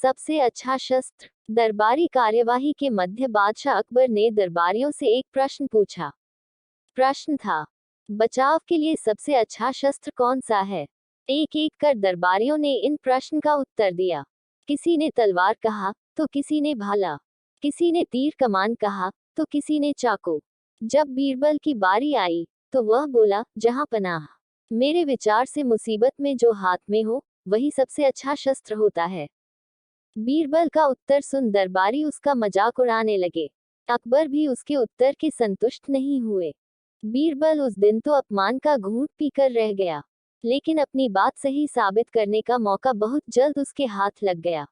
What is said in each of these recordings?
सबसे अच्छा शस्त्र। दरबारी कार्यवाही के मध्य बादशाह अकबर ने दरबारियों से एक प्रश्न पूछा। प्रश्न था, बचाव के लिए सबसे अच्छा शस्त्र कौन सा है? एक एक कर दरबारियों ने इन प्रश्न का उत्तर दिया। किसी ने तलवार कहा, तो किसी ने भाला, किसी ने तीर कमान कहा, तो किसी ने चाकू। जब बीरबल की बारी आई, तो वह बोला, जहां पनाह, मेरे विचार से मुसीबत में जो हाथ में हो, वही सबसे अच्छा शस्त्र होता है। बीरबल का उत्तर सुन दरबारी उसका मजाक उड़ाने लगे। अकबर भी उसके उत्तर के संतुष्ट नहीं हुए। बीरबल उस दिन तो अपमान का घूंट पीकर रह गया, लेकिन अपनी बात सही साबित करने का मौका बहुत जल्द उसके हाथ लग गया।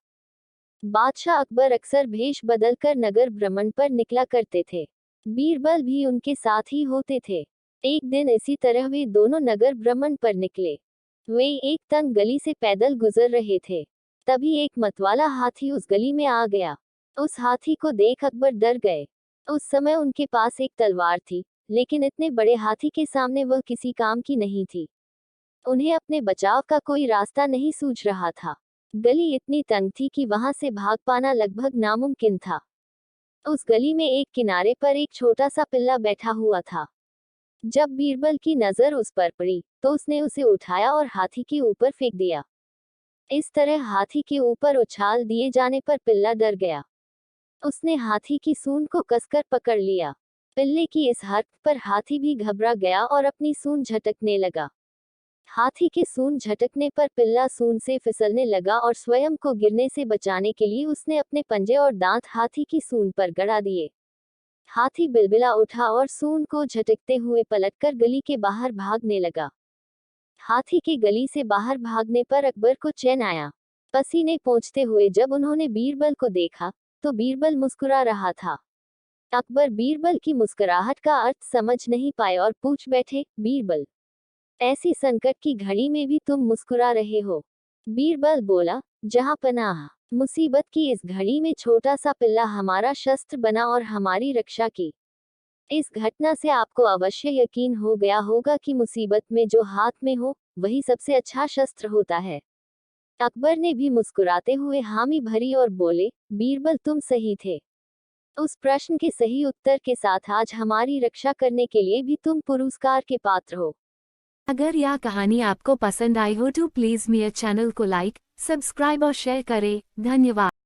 बादशाह अकबर अक्सर भेष बदलकर नगर भ्रमण पर निकला करते थे। बीरबल भी उनके साथ ही होते थे। एक दिन इसी तरह वे दोनों नगर भ्रमण पर निकले। वे एक तंग गली से पैदल गुजर रहे थे। तभी एक मतवाला हाथी उस गली में आ गया। उस हाथी को देख अकबर डर गए। उस समय उनके पास एक तलवार थी, लेकिन इतने बड़े हाथी के सामने वह किसी काम की नहीं थी। उन्हें अपने बचाव का कोई रास्ता नहीं सूझ रहा था। गली इतनी तंग थी कि वहां से भाग पाना लगभग नामुमकिन था। उस गली में एक किनारे पर एक छोटा सा पिल्ला बैठा हुआ था। जब बीरबल की नजर उस पर पड़ी, तो उसने उसे उठाया और हाथी के ऊपर फेंक दिया। इस तरह हाथी के ऊपर उछाल दिए जाने पर पिल्ला डर गया। उसने हाथी की सूंड को कसकर पकड़ लिया। पिल्ले की इस हरकत पर हाथी भी घबरा गया और अपनी सूंड झटकने लगा। हाथी के सूंड झटकने पर पिल्ला सूंड से फिसलने लगा और स्वयं को गिरने से बचाने के लिए उसने अपने पंजे और दांत हाथी की सूंड पर गड़ा दिए। हाथी बिलबिला उठा और सूंड को झटकते हुए पलटकर गली के बाहर भागने लगा। हाथी के गली से बाहर भागने पर अकबर को चैन आया। पसीने पोंछते हुए जब उन्होंने बीरबल को देखा, तो बीरबल मुस्कुरा रहा था। अकबर बीरबल की मुस्कुराहट का अर्थ समझ नहीं पाए और पूछ बैठे, बीरबल, ऐसी संकट की घड़ी में भी तुम मुस्कुरा रहे हो? बीरबल बोला, जहां पनाह, मुसीबत की इस घड़ी में छोटा सा पिल्ला हमारा शस्त्र बना और हमारी रक्षा की। इस घटना से आपको अवश्य यकीन हो गया होगा कि मुसीबत में जो हाथ में हो, वही सबसे अच्छा शस्त्र होता है। अकबर ने भी मुस्कुराते हुए हामी भरी और बोले, बीरबल तुम सही थे। उस प्रश्न के सही उत्तर के साथ आज हमारी रक्षा करने के लिए भी तुम पुरस्कार के पात्र हो। अगर यह कहानी आपको पसंद आई हो तो प्लीज़ मेरे चैनल को लाइक, सब्सक्राइब और शेयर करें। धन्यवाद।